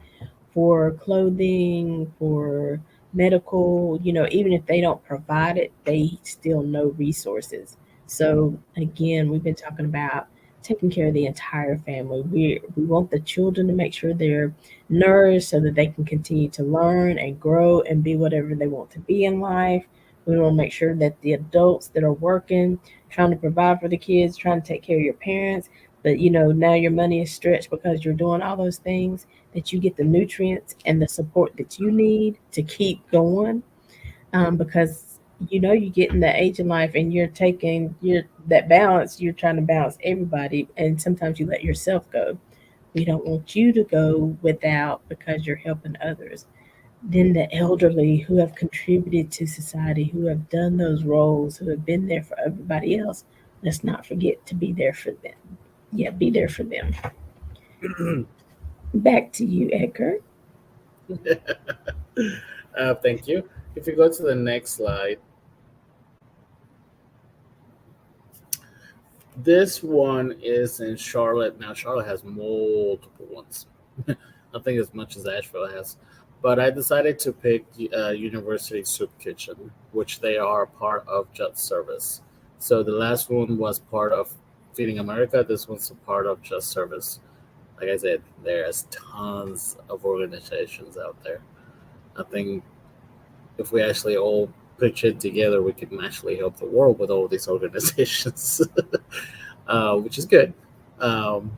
for clothing, for medical, even if they don't provide it, they still know resources. So again, we've been talking about taking care of the entire family. We want the children to make sure they're nourished so that they can continue to learn and grow and be whatever they want to be in life. We want to make sure that the adults that are working, trying to provide for the kids, trying to take care of your parents, but now your money is stretched because you're doing all those things, that you get the nutrients and the support that you need to keep going. Because you get in the age of life and you're taking your that balance, you're trying to balance everybody, and sometimes you let yourself go. We don't want you to go without because you're helping others. Then the elderly who have contributed to society, who have done those roles, who have been there for everybody else, let's not forget to be there for them. Yeah, be there for them. Back to you, Edgar. Thank you. If you go to the next slide, this one is in Charlotte. Now, Charlotte has multiple ones. I think as much as Asheville has. But I decided to pick University Soup Kitchen, which they are part of Just Service. So the last one was part of Feeding America. This one's a part of Just Service. Like I said, there's tons of organizations out there. I think if we actually all pitch it together, we can actually help the world with all these organizations, which is good. Um,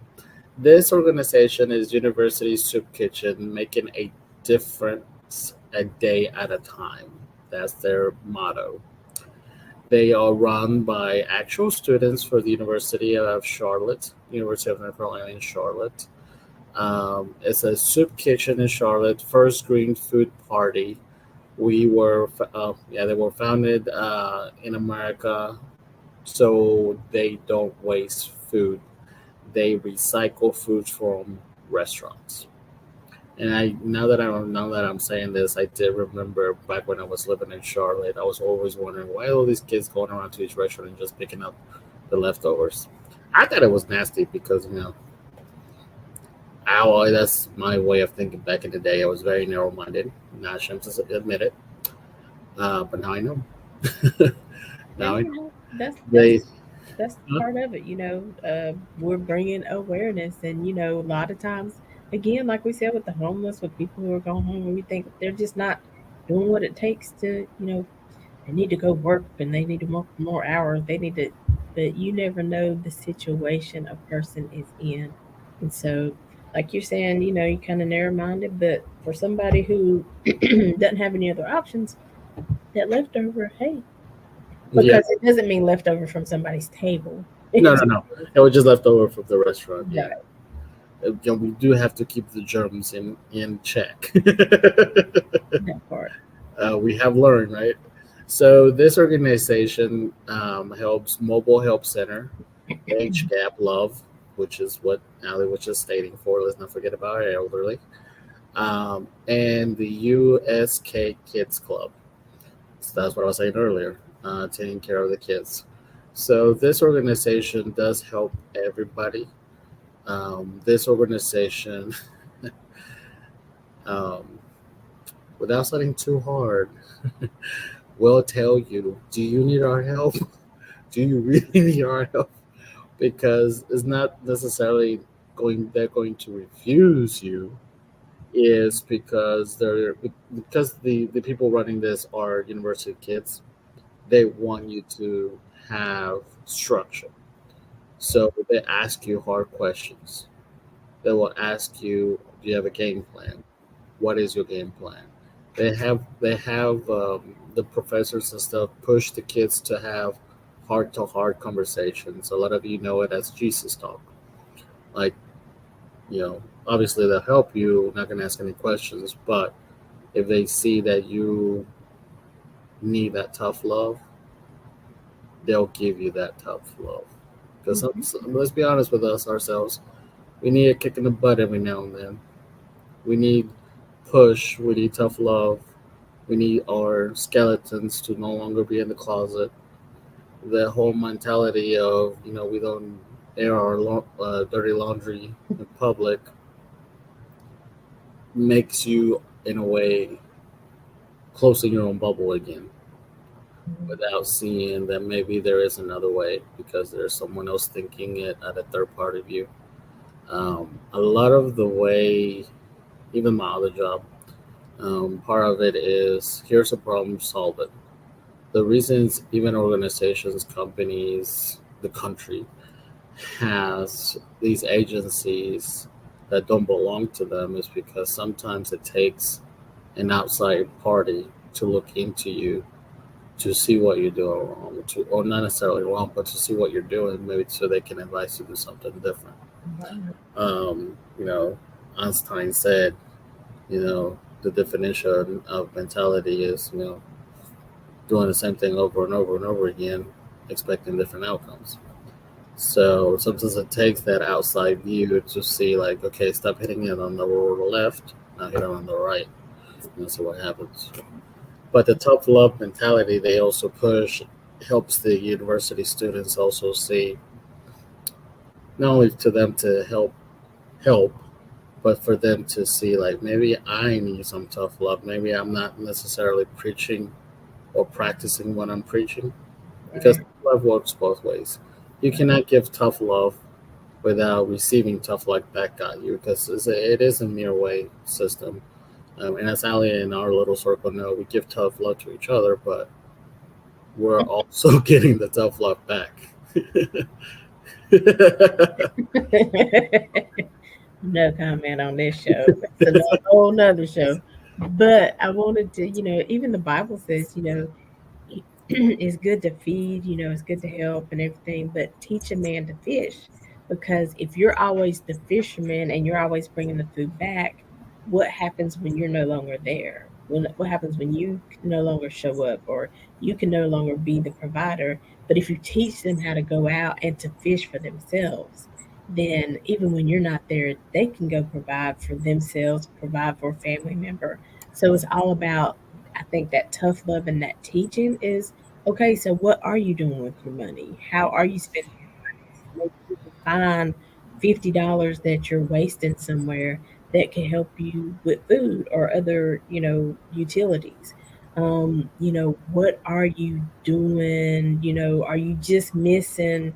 this organization is University Soup Kitchen, making a difference a day at a time. That's their motto. They are run by actual students for the University of Charlotte, University of North Carolina in Charlotte. It's a soup kitchen in Charlotte, first green food party. They were founded in America so they don't waste food. They recycle food from restaurants. And now that I'm saying this, I did remember back when I was living in Charlotte, I was always wondering why all these kids going around to each restaurant and just picking up the leftovers. I thought it was nasty because that's my way of thinking. Back in the day, I was very narrow-minded. Not ashamed to admit it, but now I know. And Now I know. that's They, that's huh? part of it. We're bringing awareness, and a lot of times, again, like we said with the homeless, with people who are going home, and we think they're just not doing what it takes to, they need to go work and they need to work more hours. They need to, but you never know the situation a person is in, and so. Like you're saying, you're kind of narrow minded, but for somebody who doesn't have any other options, that leftover, hey, Yeah. because it doesn't mean leftover from somebody's table. No, It no, just no. It was just left over from the restaurant. Yeah. right, We do have to keep the germs in check. that part. We have learned, right? So this organization helps Mobile Help Center, Age Gap Love, which is what Ali was just stating for. Let's not forget about our elderly, and the USK Kids Club. So that's what I was saying earlier, taking care of the kids. So this organization does help everybody. This organization, um, without sounding too hard, will tell you, do you need our help? Do you really need our help? Because it's not necessarily they're going to refuse you, is because the people running this are university kids. They want you to have structure. So they ask you hard questions. They will ask you, do you have a game plan? What is your game plan? They have the professors and stuff push the kids to have heart to heart conversations. A lot of you know it as Jesus talk. Like, you know, obviously they'll help you, not gonna ask any questions, but if they see that you need that tough love, they'll give you that tough love. Because let's be honest with us ourselves, we need a kick in the butt every now and then. We need push. We need tough love. We need our skeletons to no longer be in the closet. The whole mentality of we don't air our dirty laundry in public makes you in a way close in your own bubble again, without seeing that maybe there is another way because there's someone else thinking it at a third party view. A lot of the way, even my other job, part of it is here's a problem, solve it. The reasons even organizations, companies, the country has these agencies that don't belong to them is because sometimes it takes an outside party to look into you to see what you're doing wrong, or not necessarily wrong, but to see what you're doing, maybe so they can advise you to do something different. Right. Um, you know, Einstein said, the definition of mentality is, doing the same thing over and over and over again, expecting different outcomes. So sometimes it takes that outside view to see, like, okay, stop hitting it on the left, now hit it on the right, and see what happens. But the tough love mentality they also push helps the university students also see, not only to them to help, but for them to see, like, maybe I need some tough love. Maybe I'm not necessarily preaching or practicing what I'm preaching, because Right. love works both ways. You cannot give tough love without receiving tough love back at you, because it is a mere way system. And as Ali and our little circle know, we give tough love to each other, but we're also getting the tough love back. No comment on this show. It's a whole nother show. But I wanted to, even the Bible says, it's good to feed, it's good to help and everything, but teach a man to fish. Because if you're always the fisherman and you're always bringing the food back, what happens when you're no longer there? What happens when you can no longer show up, or you can no longer be the provider? But if you teach them how to go out and to fish for themselves, then even when you're not there, they can go provide for themselves, provide for a family member. So it's all about, I think, that tough love and that teaching is okay. So what are you doing with your money? How are you spending your money? So maybe you can find $50 that you're wasting somewhere that can help you with food or other, utilities. What are you doing? Are you just missing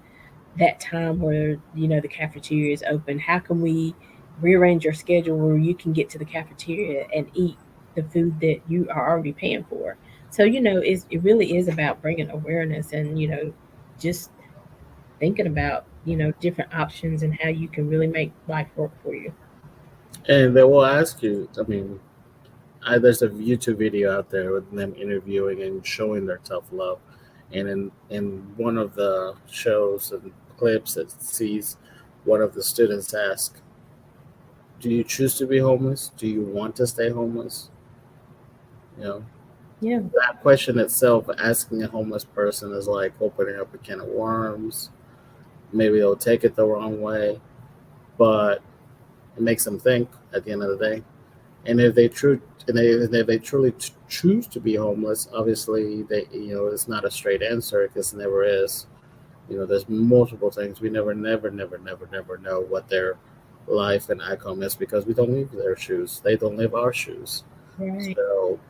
that time where the cafeteria is open? How can we rearrange your schedule where you can get to the cafeteria and eat the food that you are already paying for? So it really is about bringing awareness and just thinking about different options and how you can really make life work for you. And they will ask you, I mean, there's a YouTube video out there with them interviewing and showing their tough love. And in one of the shows and clips, it sees one of the students ask, do you choose to be homeless? Do you want to stay homeless? You know, Yeah. that question itself, asking a homeless person, is like opening up a can of worms. Maybe they'll take it the wrong way, but it makes them think at the end of the day. And if they truly choose to be homeless, obviously it's not a straight answer, because it never is. There's multiple things we never know what their life and outcome is, because we don't live their shoes. They don't live our shoes. Right. So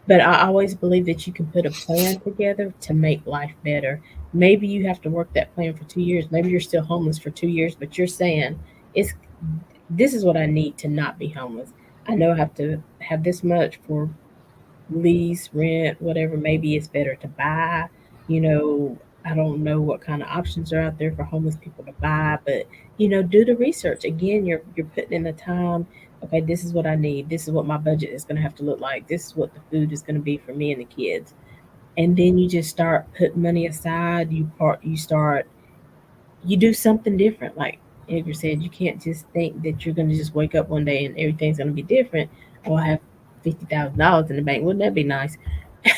But I always believe that you can put a plan together to make life better. Maybe you have to work that plan for 2 years. Maybe you're still homeless for 2 years, but you're saying it's this is what I need to not be homeless. I know I have to have this much for lease, rent, whatever. Maybe it's better to buy. You know, I don't know what kind of options are out there for homeless people to buy, but do the research. Again, you're putting in the time. Okay, this is what I need. This is what my budget is going to have to look like. This is what the food is going to be for me and the kids. And then you just start putting money aside. You do something different. Like Edgar said, you can't just think that you're going to just wake up one day and everything's going to be different. Or have $50,000 in the bank. Wouldn't that be nice?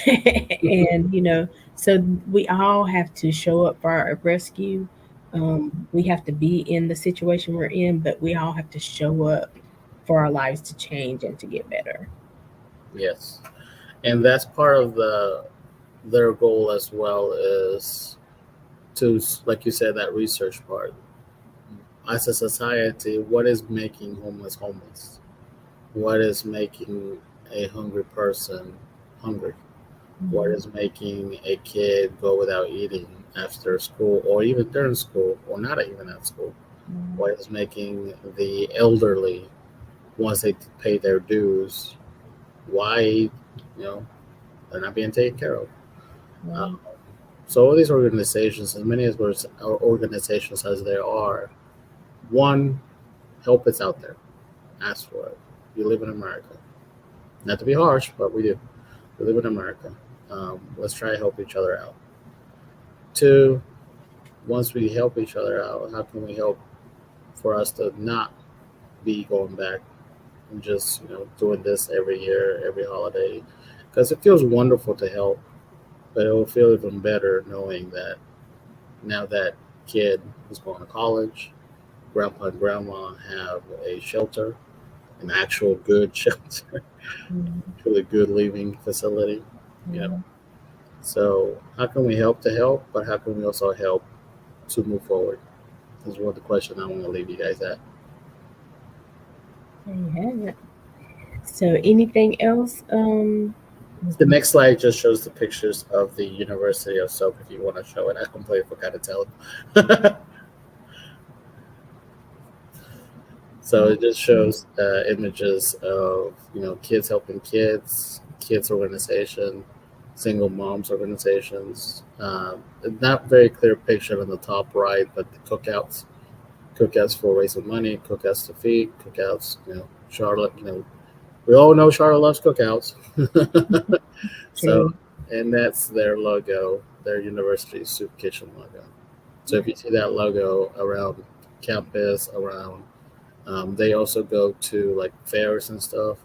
And so we all have to show up for our rescue. We have to be in the situation we're in, but we all have to show up for our lives to change and to get better. Yes, and that's part of their goal as well, is to, like you said, that research part. As a society, what is making homeless homeless? What is making a hungry person hungry? What is making a kid go without eating after school, or even during school, or not even at school? What is making the elderly, once they pay their dues, why, they're not being taken care of? Uh, Right. so all these organizations, as many as organizations as there are, one, help is out there. Ask for it. You live in America. Not to be harsh, but we do. We live in America. Let's try to help each other out. Two, once we help each other out, how can we help for us to not be going back and just doing this every year, every holiday? Because it feels wonderful to help, but it will feel even better knowing that now that kid is going to college, grandpa and grandma have a shelter, an actual good shelter, Mhm. truly good living facility. You know, Yeah. so how can we help to help, but how can we also help to move forward? Is one of the questions I want to leave you guys at. There you have it. So, anything else? The next slide just shows the pictures of the University of Soap. If you want to show it, I completely forgot to tell them. So it just shows images of kids helping kids, kids organization, single moms organizations. Not very clear picture on the top right, but the cookouts for raising money, cookouts to feed, cookouts. Charlotte. We all know Charlotte loves cookouts. So, True. and that's their logo, their university soup kitchen logo. So if you see that logo around campus, around they also go to like fairs and stuff.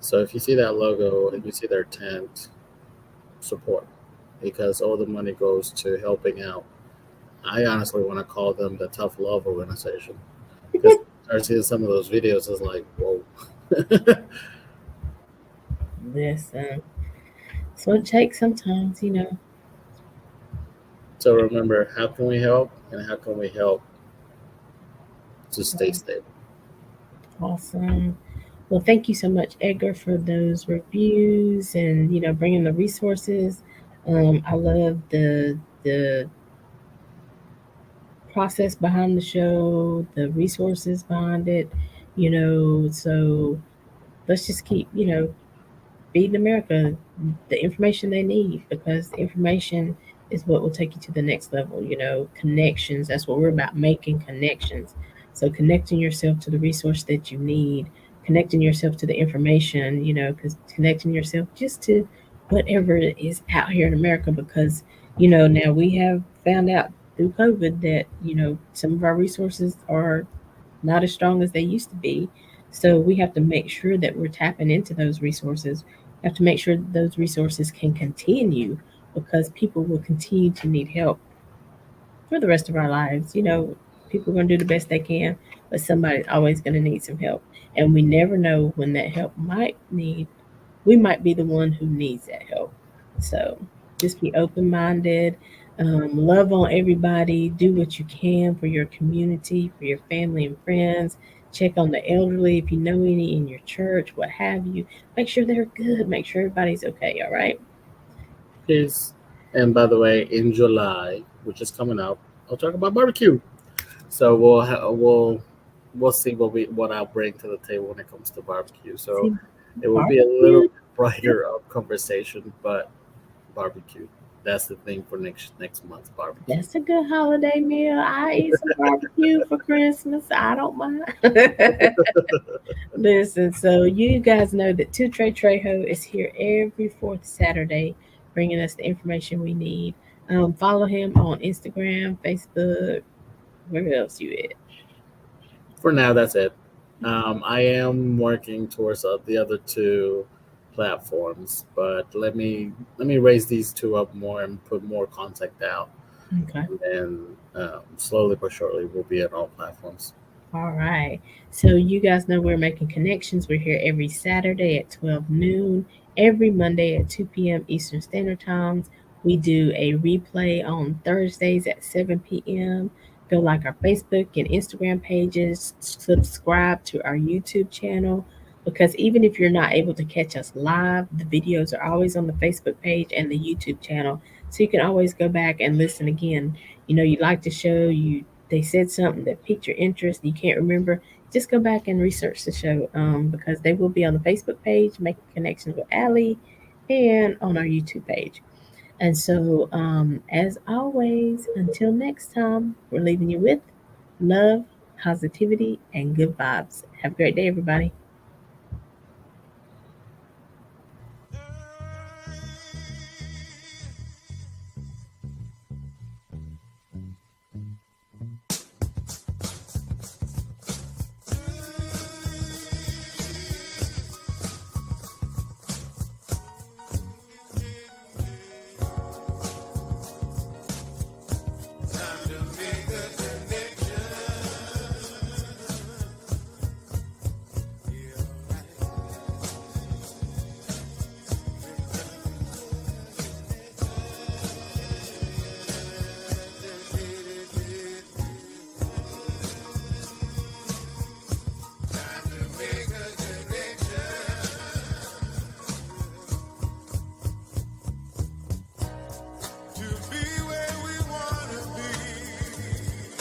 So if you see that logo and you see their tent, support, because all the money goes to helping out. I honestly want to call them the Tough Love Organization, because I seeing some of those videos is like, whoa. Listen, it's what it takes sometimes. So remember, how can we help, and how can we help to stay stable? Awesome. Well, thank you so much, Edgar, for those reviews and bringing the resources. I love the process behind the show, the resources behind it. So let's just keep feeding America the information they need, because the information is what will take you to the next level. Connections. That's what we're about, making connections. So connecting yourself to the resource that you need, connecting yourself to the information, because connecting yourself just to whatever is out here in America, because now we have found out through COVID that some of our resources are not as strong as they used to be. So we have to make sure that we're tapping into those resources. We have to make sure that those resources can continue, because people will continue to need help for the rest of our lives. People are going to do the best they can, but somebody's always going to need some help. And we never know when that help we might be the one who needs that help. So just be open minded, love on everybody, do what you can for your community, for your family and friends. Check on the elderly if you know any in your church, what have you. Make sure they're good, make sure everybody's okay, all right? Peace. And by the way, in July, which is coming up, I'll talk about barbecue. So we'll see what I'll bring to the table when it comes to barbecue. So See, it will be a little barbecue. bit brighter of conversation, but barbecue. That's the thing for next month, barbecue. That's a good holiday meal. I eat some barbecue for Christmas. I don't mind. Listen, so you guys know that Two Trey Trejo is here every fourth Saturday, bringing us the information we need. Follow him on Instagram, Facebook. Where else you at? For now, that's it. I am working towards the other two platforms, but let me raise these two up more and put more content out. Okay. and then slowly but surely we'll be at all platforms. All right. So you guys know we're making connections. We're here every Saturday at 12 noon, every Monday at 2 p.m. Eastern Standard Times. We do a replay on Thursdays at 7 p.m. Go like our Facebook and Instagram pages, subscribe to our YouTube channel because even if you're not able to catch us live, the videos are always on the Facebook page and the YouTube channel. So you can always go back and listen again. You like the show, they said something that piqued your interest, you can't remember, just go back and research the show because they will be on the Facebook page, making connections with Aly, and on our YouTube page. And so, as always, until next time, we're leaving you with love, positivity, and good vibes. Have a great day, everybody.